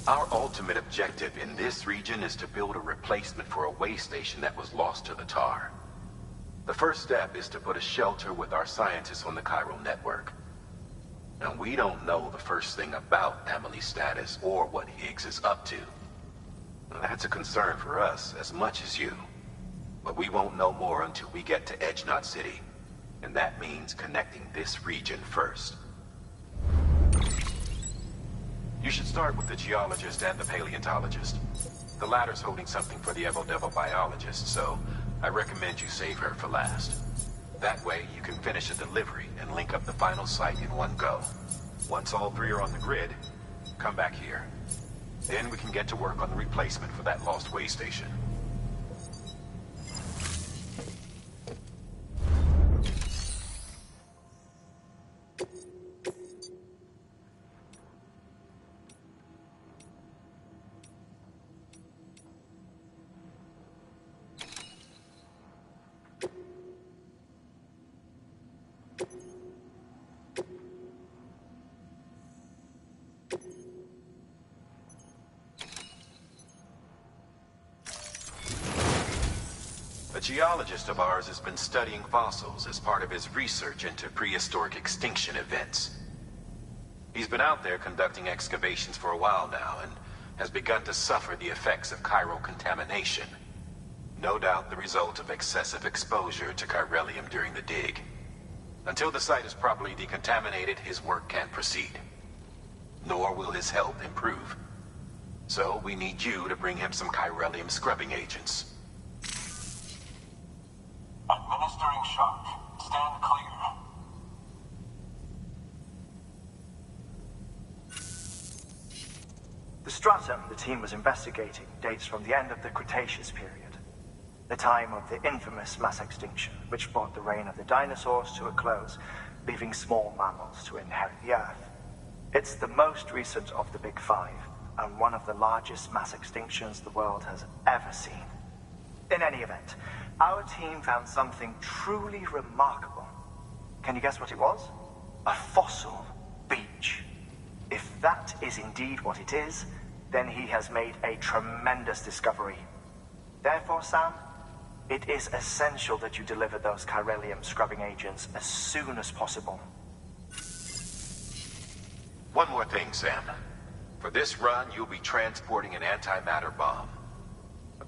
Our ultimate objective in this region is to build a replacement for a way station that was lost to the tar. The first step is to put a shelter with our scientists on the chiral network. Now, we don't know the first thing about Emily's status or what Higgs is up to. That's a concern for us as much as you. But we won't know more until we get to Edge Knot City. And that means connecting this region first. You should start with the geologist and the paleontologist. The latter's holding something for the Evo biologist, so I recommend you save her for last. That way, you can finish a delivery and link up the final site in one go. Once all three are on the grid, come back here. Then we can get to work on the replacement for that lost way station. A geologist of ours has been studying fossils as part of his research into prehistoric extinction events. He's been out there conducting excavations for a while now and has begun to suffer the effects of chiral contamination. No doubt the result of excessive exposure to chiralium during the dig. Until the site is properly decontaminated, his work can't proceed. Nor will his health improve. So we need you to bring him some chiralium scrubbing agents. Administering shock. Stand clear. The stratum the team was investigating dates from the end of the Cretaceous period, the time of the infamous mass extinction, which brought the reign of the dinosaurs to a close, leaving small mammals to inherit the Earth. It's the most recent of the Big Five, and one of the largest mass extinctions the world has ever seen. In any event, our team found something truly remarkable. Can you guess what it was? A fossil beach. If that is indeed what it is, then he has made a tremendous discovery. Therefore, Sam, it is essential that you deliver those chiralium scrubbing agents as soon as possible. One more thing, Sam. For this run, you'll be transporting an antimatter bomb.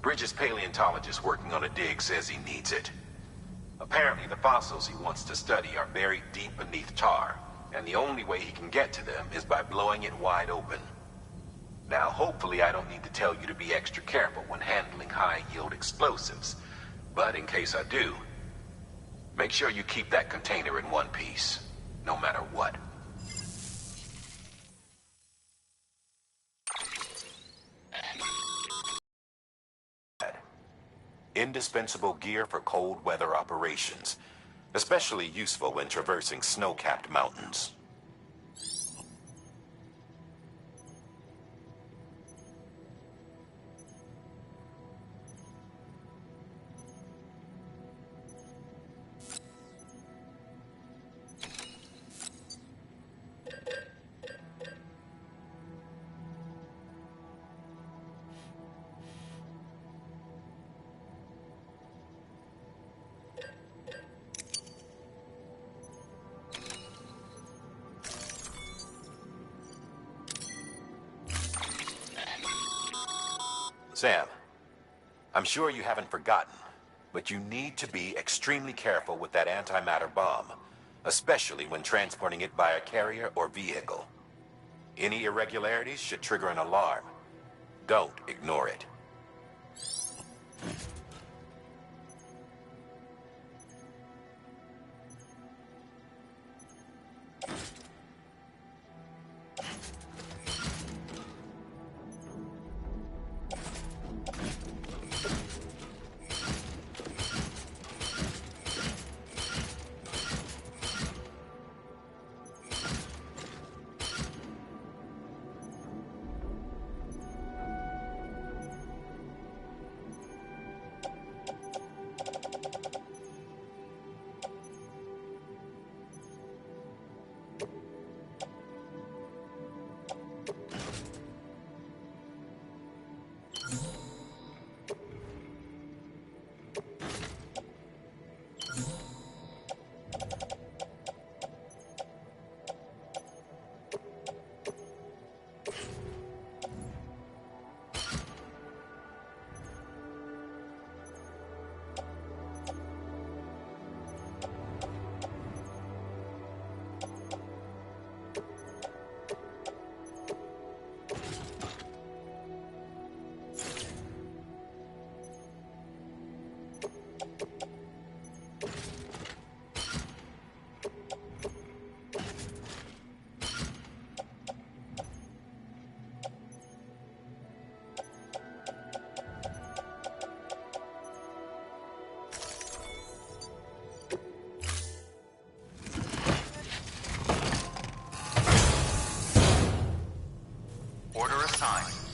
Bridges' paleontologist working on a dig says he needs it. Apparently, the fossils he wants to study are buried deep beneath tar, and the only way he can get to them is by blowing it wide open. Now, hopefully I don't need to tell you to be extra careful when handling high-yield explosives, but in case I do, make sure you keep that container in one piece, no matter what. Indispensable gear for cold weather operations, especially useful when traversing snow-capped mountains. Sam, I'm sure you haven't forgotten, but you need to be extremely careful with that antimatter bomb, especially when transporting it by a carrier or vehicle. Any irregularities should trigger an alarm. Don't ignore it. time.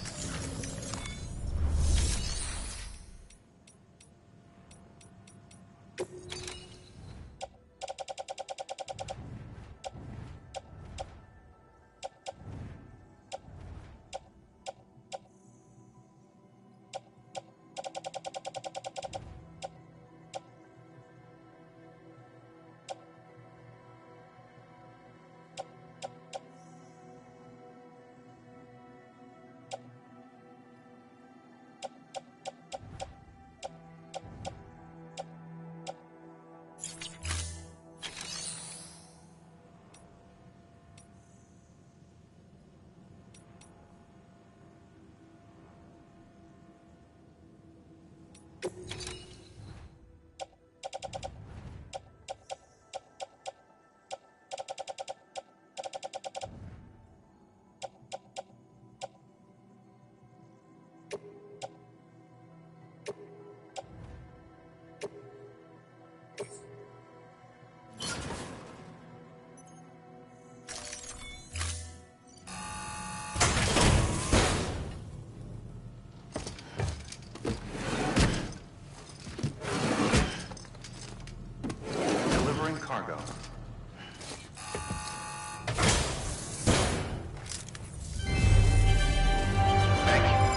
Cargo. Thank you.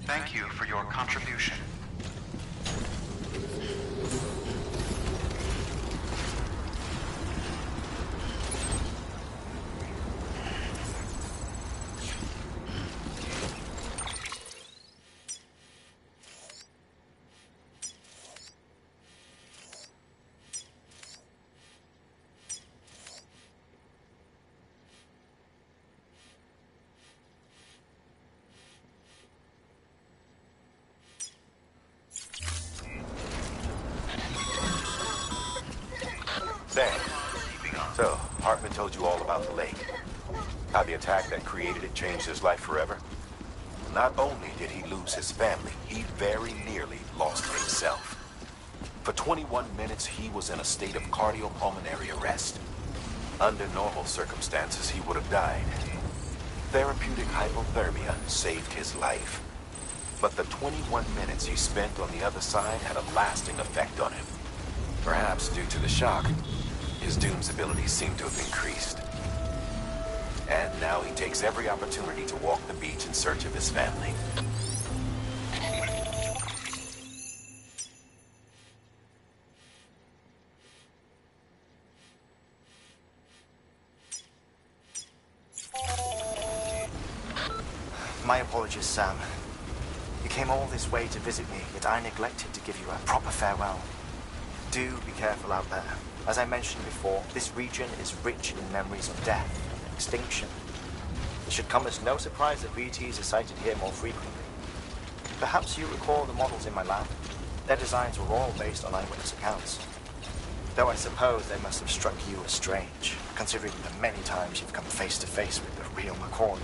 Thank you for your contribution. Sam, so Hartman told you all about the lake. How the attack that created it changed his life forever? Not only did he lose his family, he very nearly lost himself. For 21 minutes, he was in a state of cardiopulmonary arrest. Under normal circumstances, he would have died. Therapeutic hypothermia saved his life. But the 21 minutes he spent on the other side had a lasting effect on him. Perhaps due to the shock, his Doom's abilities seem to have increased. And now he takes every opportunity to walk the beach in search of his family. My apologies, Sam. You came all this way to visit me, yet I neglected to give you a proper farewell. Do be careful out there. As I mentioned before, this region is rich in memories of death and extinction. It should come as no surprise that BTs are sighted here more frequently. Perhaps you recall the models in my lab? Their designs were all based on eyewitness accounts. Though I suppose they must have struck you as strange, considering the many times you've come face to face with the real McCoy.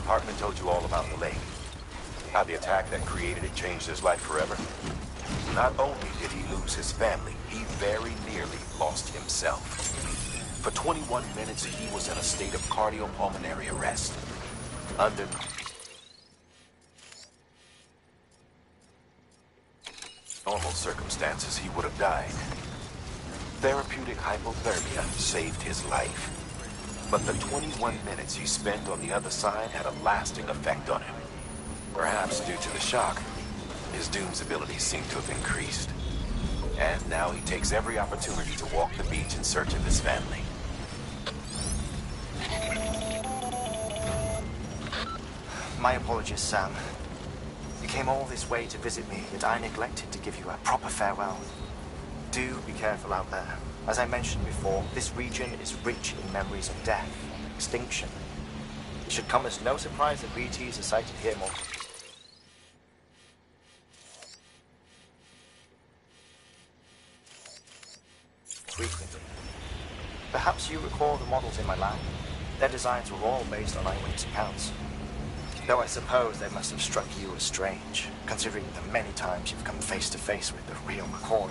Hartman told you all about the lake. How the attack that created it changed his life forever. Not only did he lose his family, he very nearly lost himself. For 21 minutes, he was in a state of cardiopulmonary arrest. Under normal circumstances, he would have died. Therapeutic hypothermia saved his life. But the 21 minutes he spent on the other side had a lasting effect on him. Perhaps due to the shock, his Doom's abilities seem to have increased. And now he takes every opportunity to walk the beach in search of his family. My apologies, Sam. You came all this way to visit me, yet I neglected to give you a proper farewell. Do be careful out there. As I mentioned before, this region is rich in memories of death and extinction. It should come as no surprise that BTs are sighted here more frequently. Perhaps you recall the models in my lab? Their designs were all based on eyewitness accounts. Though I suppose they must have struck you as strange, considering the many times you've come face to face with the real McCoy.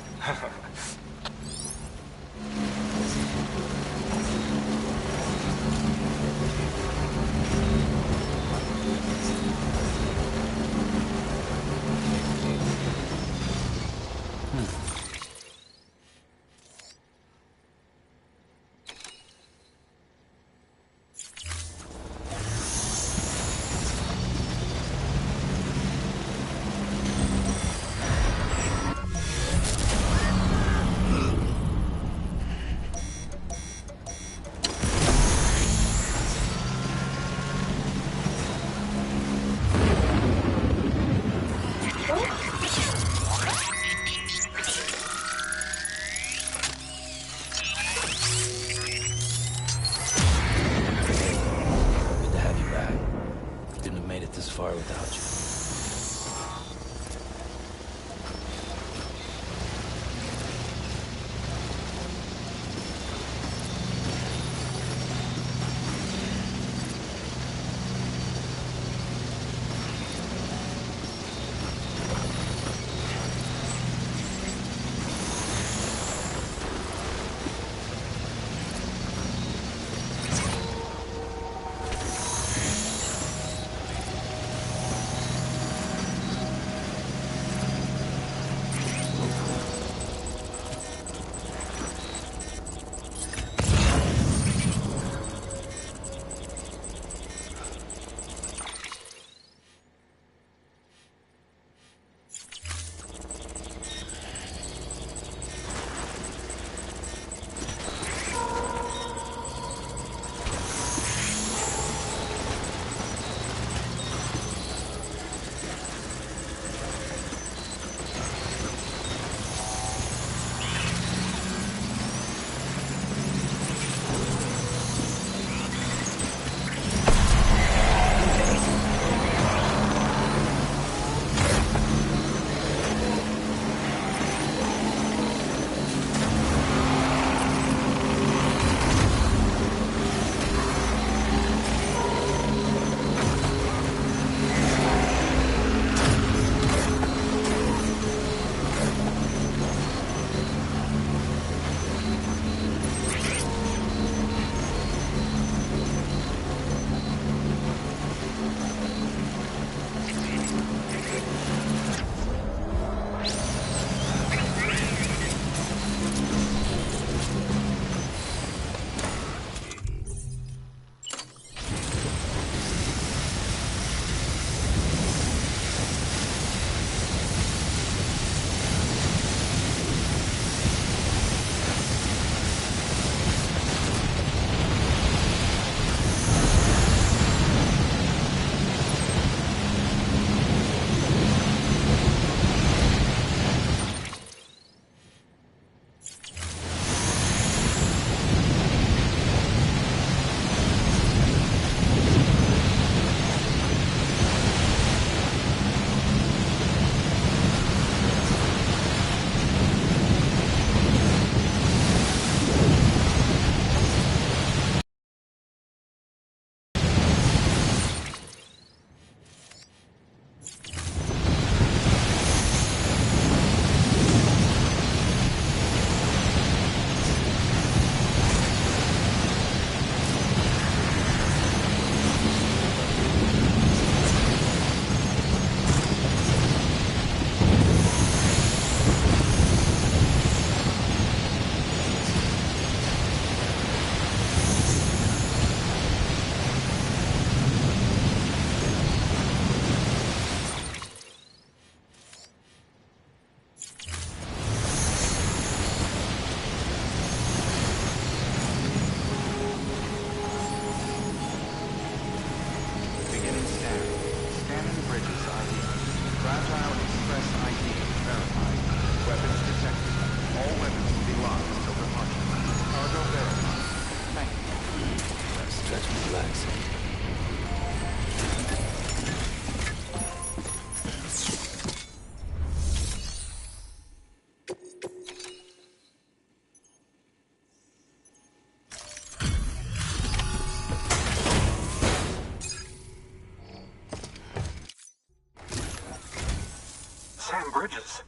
bridges.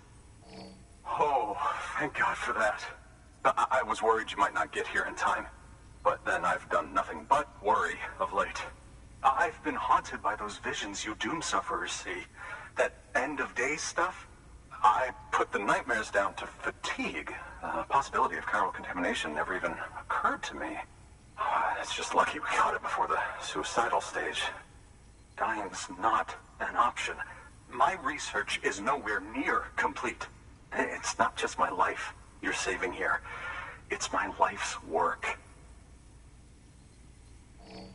Oh, thank God for that. I was worried you might not get here in time. But then I've done nothing but worry of late. I've been haunted by those visions you doom sufferers see. That end-of-days stuff. I put the nightmares down to fatigue. The possibility of chiral contamination never even occurred to me. It's just lucky we caught it before the suicidal stage. Dying's not an option. My research is nowhere near complete. It's not just my life you're saving here. It's my life's work.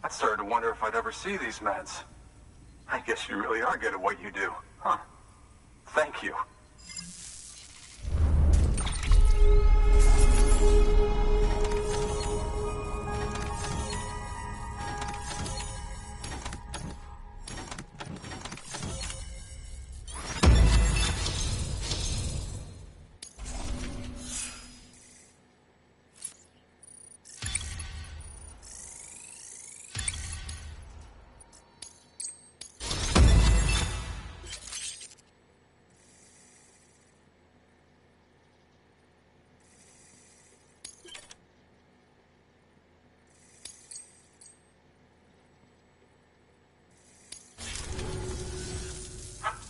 I started to wonder if I'd ever see these meds. I guess you really are good at what you do, huh? Thank you.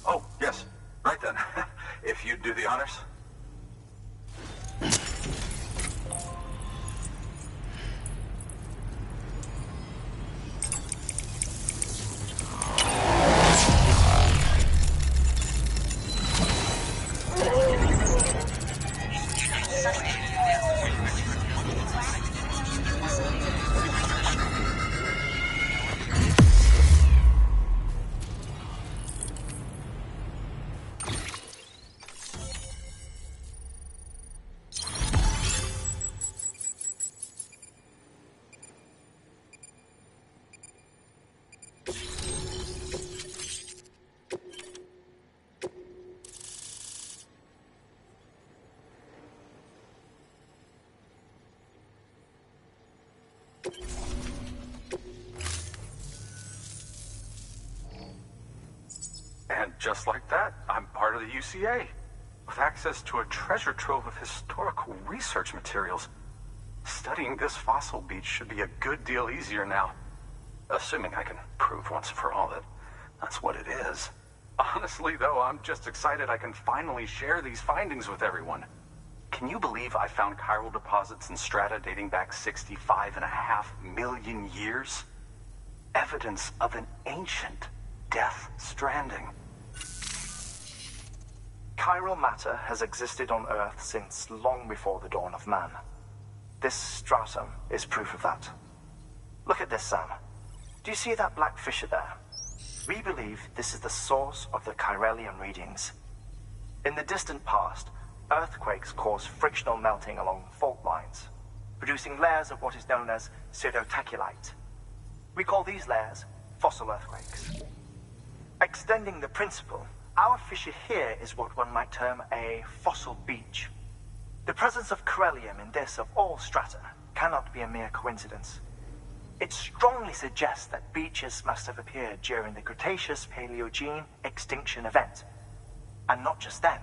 Oh, yes. Right then. If you'd do the honors. And just like that, I'm part of the UCA, with access to a treasure trove of historical research materials. Studying this fossil beach should be a good deal easier now. Assuming I can prove once and for all that that's what it is. Honestly, though, I'm just excited I can finally share these findings with everyone. Can you believe I found chiral deposits in strata dating back 65.5 million years? Evidence of an ancient death stranding. Chiral matter has existed on Earth since long before the dawn of man. This stratum is proof of that. Look at this, Sam. Do you see that black fissure there? We believe this is the source of the Chiralian readings. In the distant past, earthquakes caused frictional melting along fault lines, producing layers of what is known as pseudotaculite. We call these layers fossil earthquakes. Extending the principle, our fissure here is what one might term a fossil beach. The presence of chiralium in this of all strata cannot be a mere coincidence. It strongly suggests that beaches must have appeared during the Cretaceous-Paleogene extinction event. And not just then.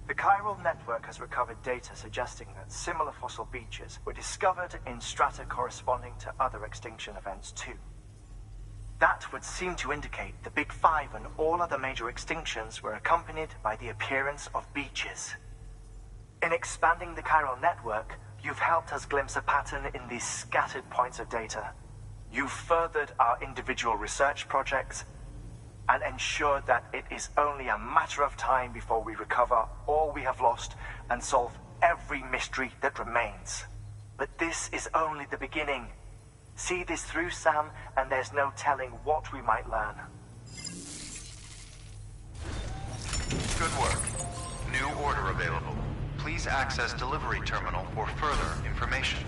The chiral network has recovered data suggesting that similar fossil beaches were discovered in strata corresponding to other extinction events too. That would seem to indicate the Big Five and all other major extinctions were accompanied by the appearance of beaches. In expanding the chiral network, you've helped us glimpse a pattern in these scattered points of data. You've furthered our individual research projects and ensured that it is only a matter of time before we recover all we have lost and solve every mystery that remains. But this is only the beginning. See this through, Sam, and there's no telling what we might learn. Good work. New order available. Please access delivery terminal for further information.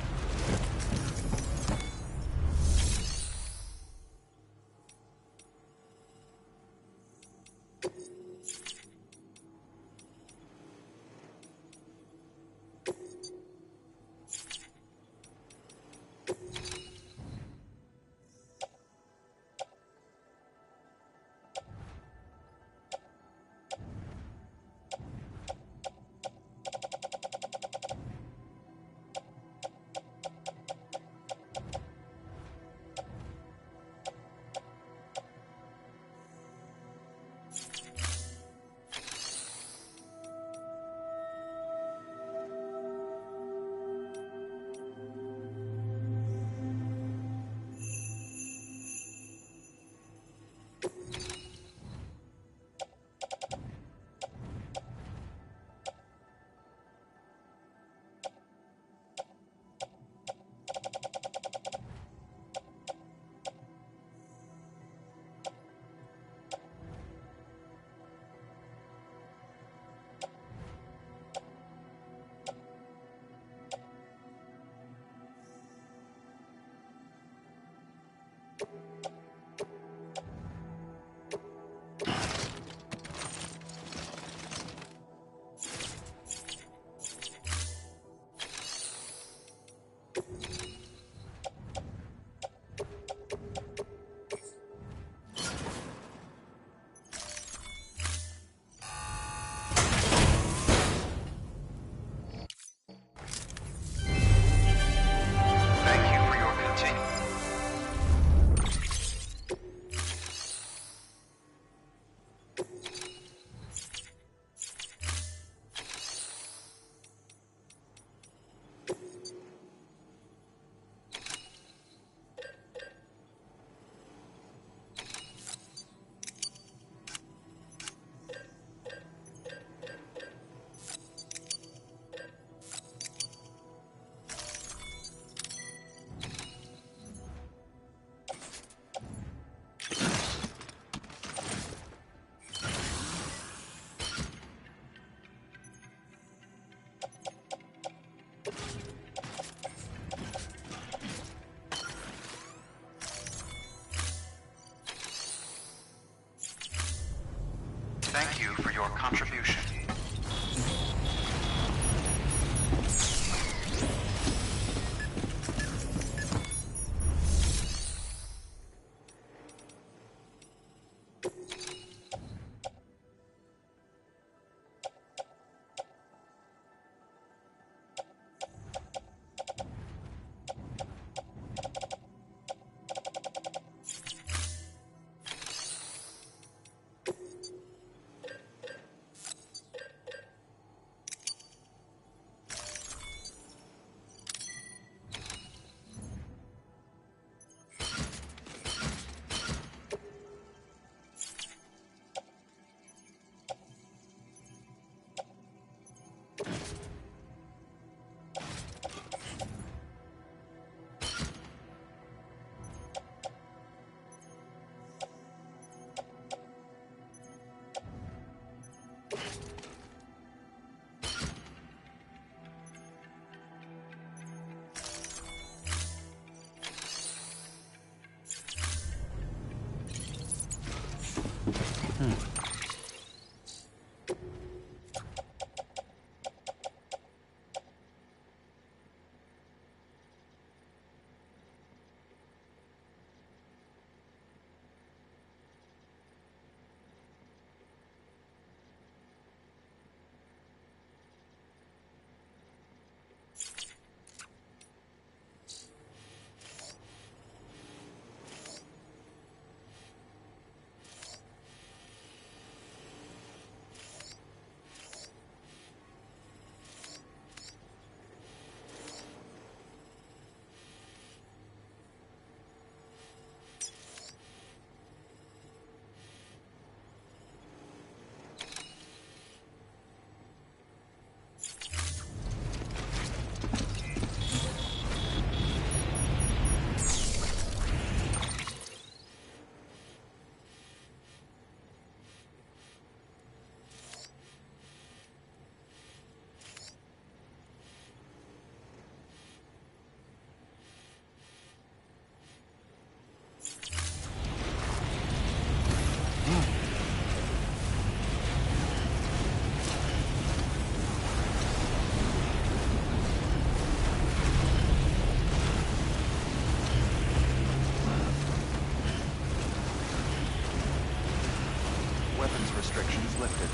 Thank you for your contribution. Restrictions lifted.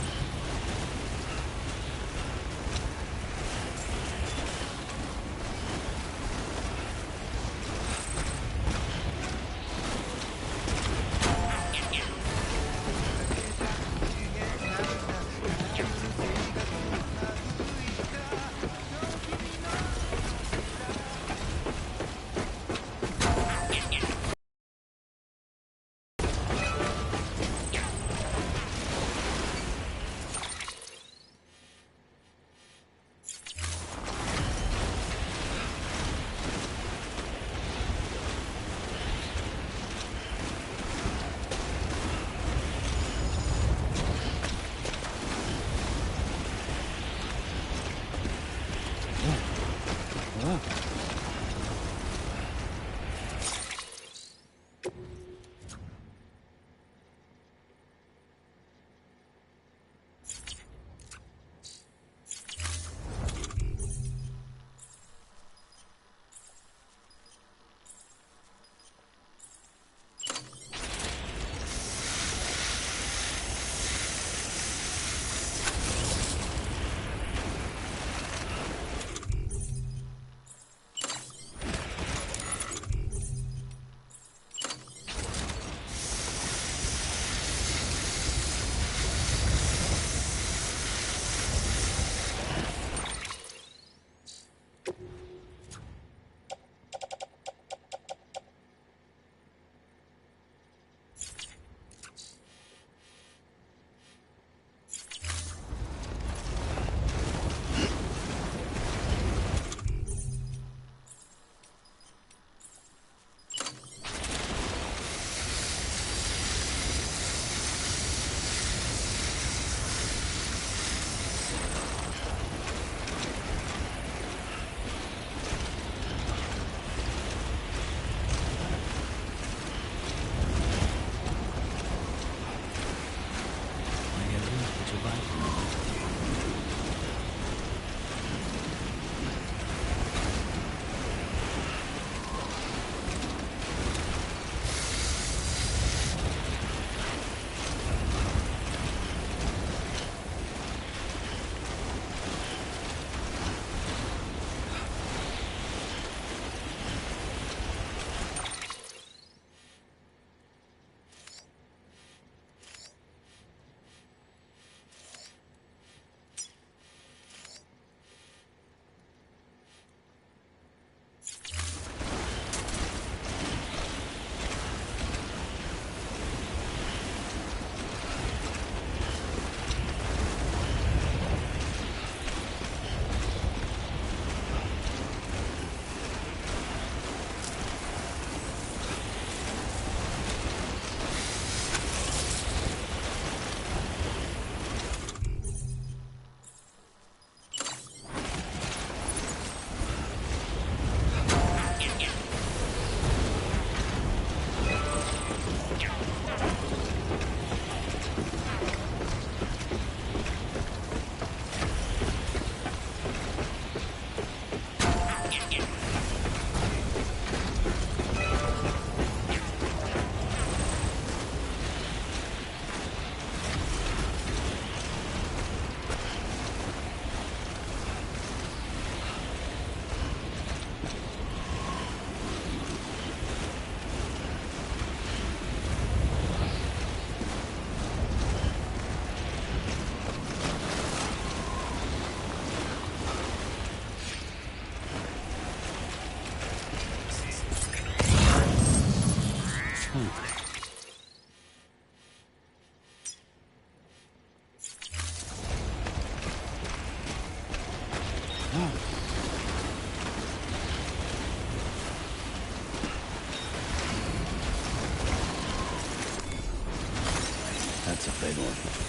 That's a big one.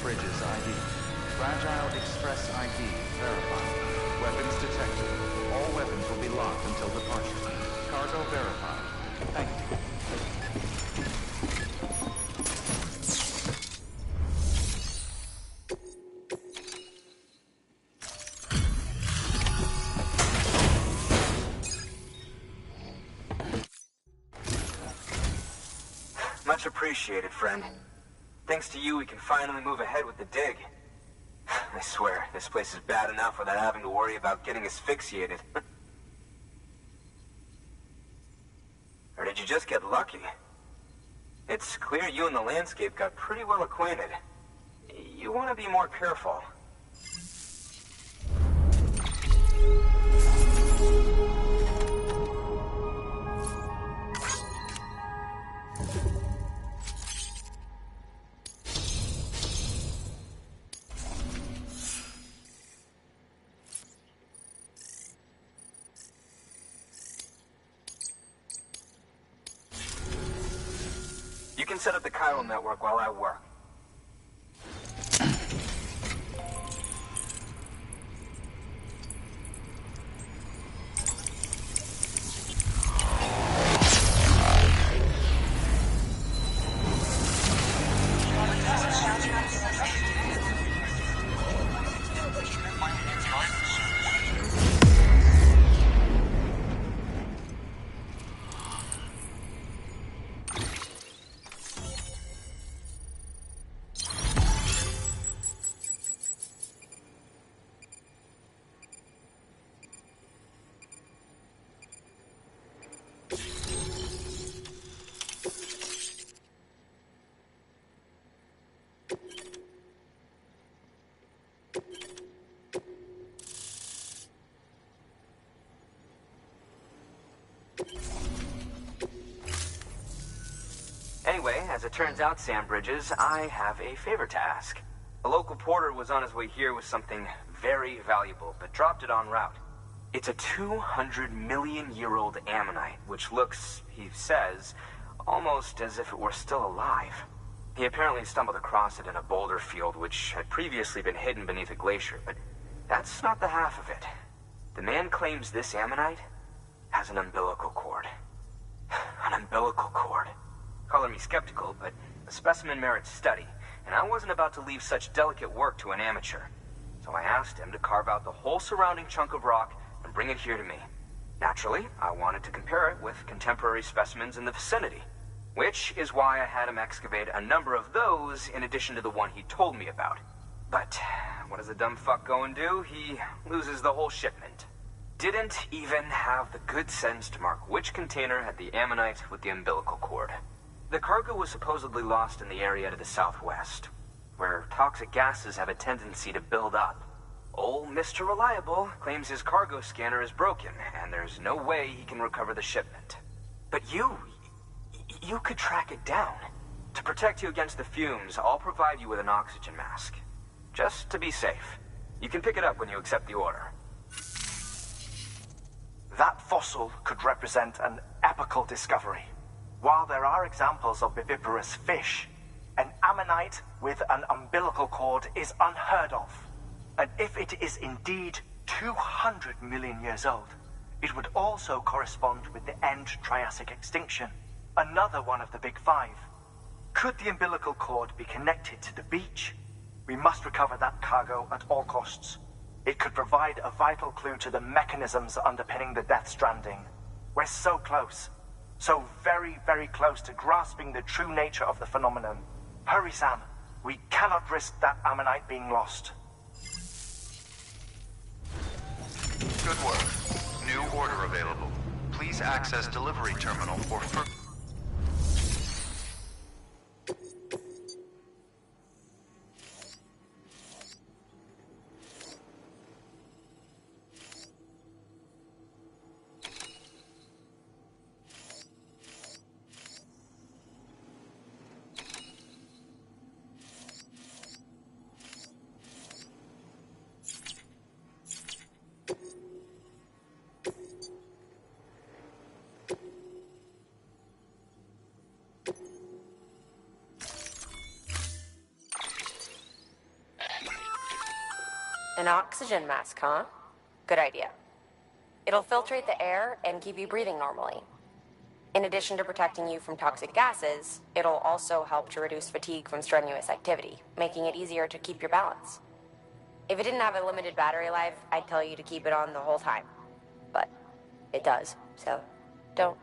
Bridges ID. Fragile Express ID verified. Weapons detected. All weapons will be locked until departure. Cargo verified. Thank you. Much appreciated, friend. Thanks to you, we can finally move ahead with the dig. I swear, this place is bad enough without having to worry about getting asphyxiated. Or did you just get lucky? It's clear you and the landscape got pretty well acquainted. You want to be more careful. You can set up the chiral network while I work. Anyway, as it turns out, Sam Bridges, I have a favor to ask. A local porter was on his way here with something very valuable, but dropped it en route. It's a 200-million-year-old ammonite, which looks, he says, almost as if it were still alive. He apparently stumbled across it in a boulder field which had previously been hidden beneath a glacier, but that's not the half of it. The man claims this ammonite has an umbilical cord. An umbilical cord. Color me skeptical, but the specimen merits study, and I wasn't about to leave such delicate work to an amateur. So I asked him to carve out the whole surrounding chunk of rock and bring it here to me. Naturally, I wanted to compare it with contemporary specimens in the vicinity, which is why I had him excavate a number of those in addition to the one he told me about. But what does the dumb fuck go and do? He loses the whole shipment. Didn't even have the good sense to mark which container had the ammonite with the umbilical cord. The cargo was supposedly lost in the area to the southwest, where toxic gases have a tendency to build up. Old Mr. Reliable claims his cargo scanner is broken, and there's no way he can recover the shipment. But you could track it down. To protect you against the fumes, I'll provide you with an oxygen mask. Just to be safe. You can pick it up when you accept the order. That fossil could represent an epochal discovery. While there are examples of viviparous fish, an ammonite with an umbilical cord is unheard of. And if it is indeed 200 million years old, it would also correspond with the end Triassic extinction, another one of the big five. Could the umbilical cord be connected to the beach? We must recover that cargo at all costs. It could provide a vital clue to the mechanisms underpinning the Death Stranding. We're so close. So very, very close to grasping the true nature of the phenomenon. Hurry, Sam. We cannot risk that ammonite being lost. Good work. New order available. Please access delivery terminal for further... An oxygen mask, huh? Good idea. It'll filtrate the air and keep you breathing normally. In addition to protecting you from toxic gases, it'll also help to reduce fatigue from strenuous activity, making it easier to keep your balance. If it didn't have a limited battery life, I'd tell you to keep it on the whole time. But it does, so don't.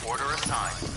Order assigned.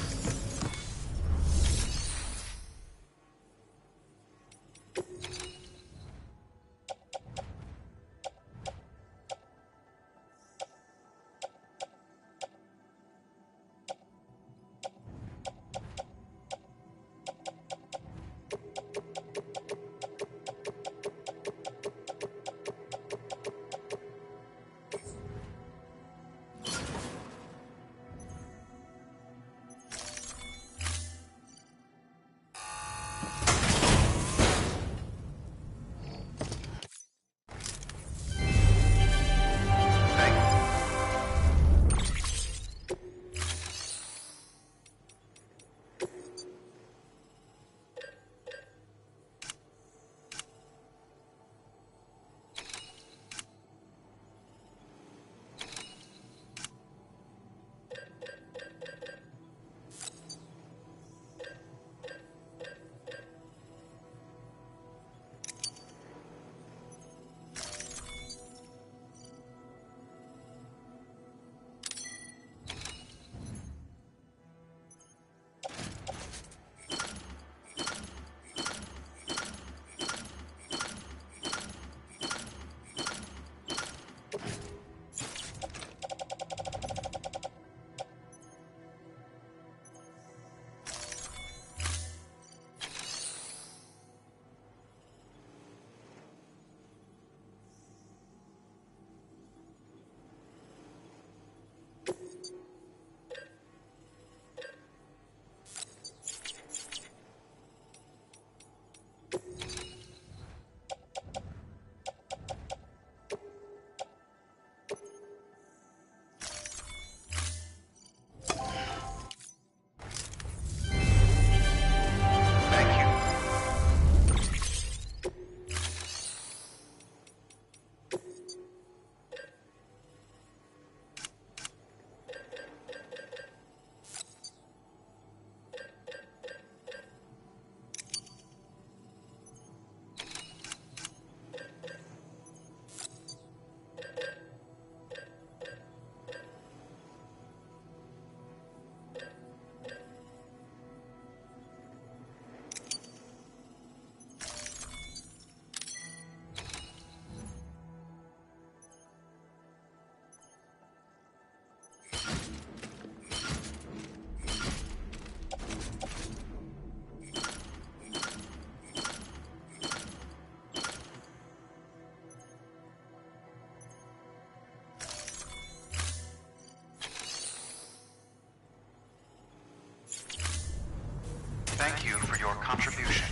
Thank you for your contribution.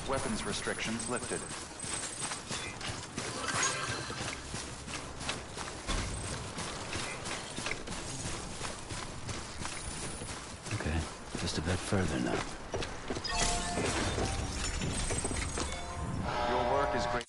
Weapons restrictions lifted. Okay, just a bit further now. Your work is great.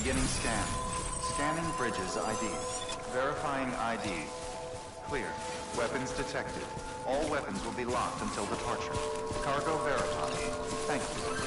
Beginning scan. Scanning bridges ID. Verifying ID. Clear. Weapons detected. All weapons will be locked until departure. Cargo verified. Thank you.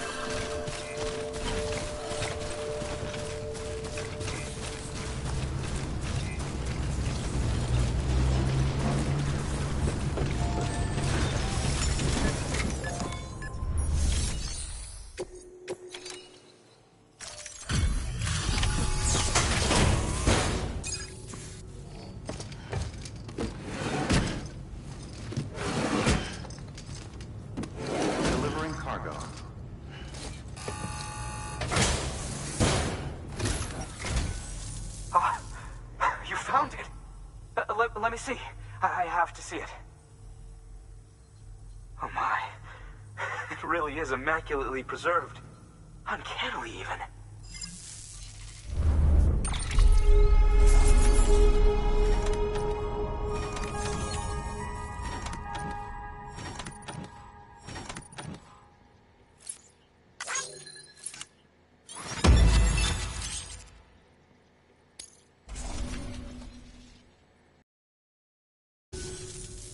Delivering cargo. Ah, you found it. Let me see. I have to see it. Oh my. It really is immaculately preserved. Uncannily even.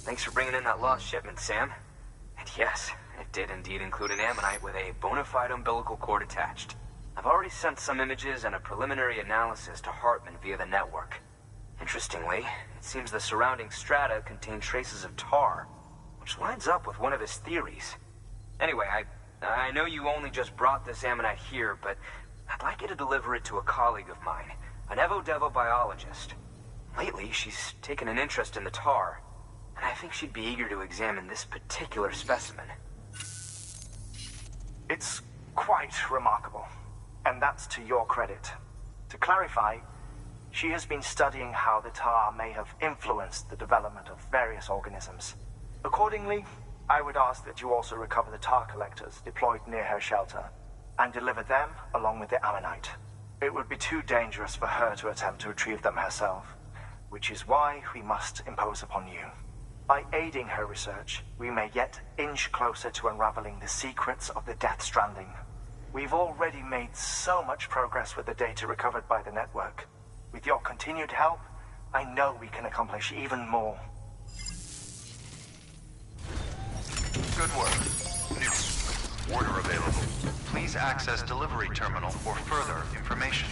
Thanks for bringing in that lost shipment, Sam. And yes, it did indeed include an ammonite with a bona fide umbilical cord attached. I've already sent some images and a preliminary analysis to Hartman via the network. Interestingly, it seems the surrounding strata contain traces of tar, which lines up with one of his theories. Anyway, I know you only just brought this ammonite here, but I'd like you to deliver it to a colleague of mine, an Evo-Devo biologist. Lately, she's taken an interest in the tar, and I think she'd be eager to examine this particular specimen. It's quite remarkable, and that's to your credit. To clarify, she has been studying how the tar may have influenced the development of various organisms. Accordingly, I would ask that you also recover the tar collectors deployed near her shelter, and deliver them along with the ammonite. It would be too dangerous for her to attempt to retrieve them herself, which is why we must impose upon you. By aiding her research, we may yet inch closer to unraveling the secrets of the Death Stranding. We've already made so much progress with the data recovered by the network. With your continued help, I know we can accomplish even more. Good work. New order available. Please access delivery terminal for further information.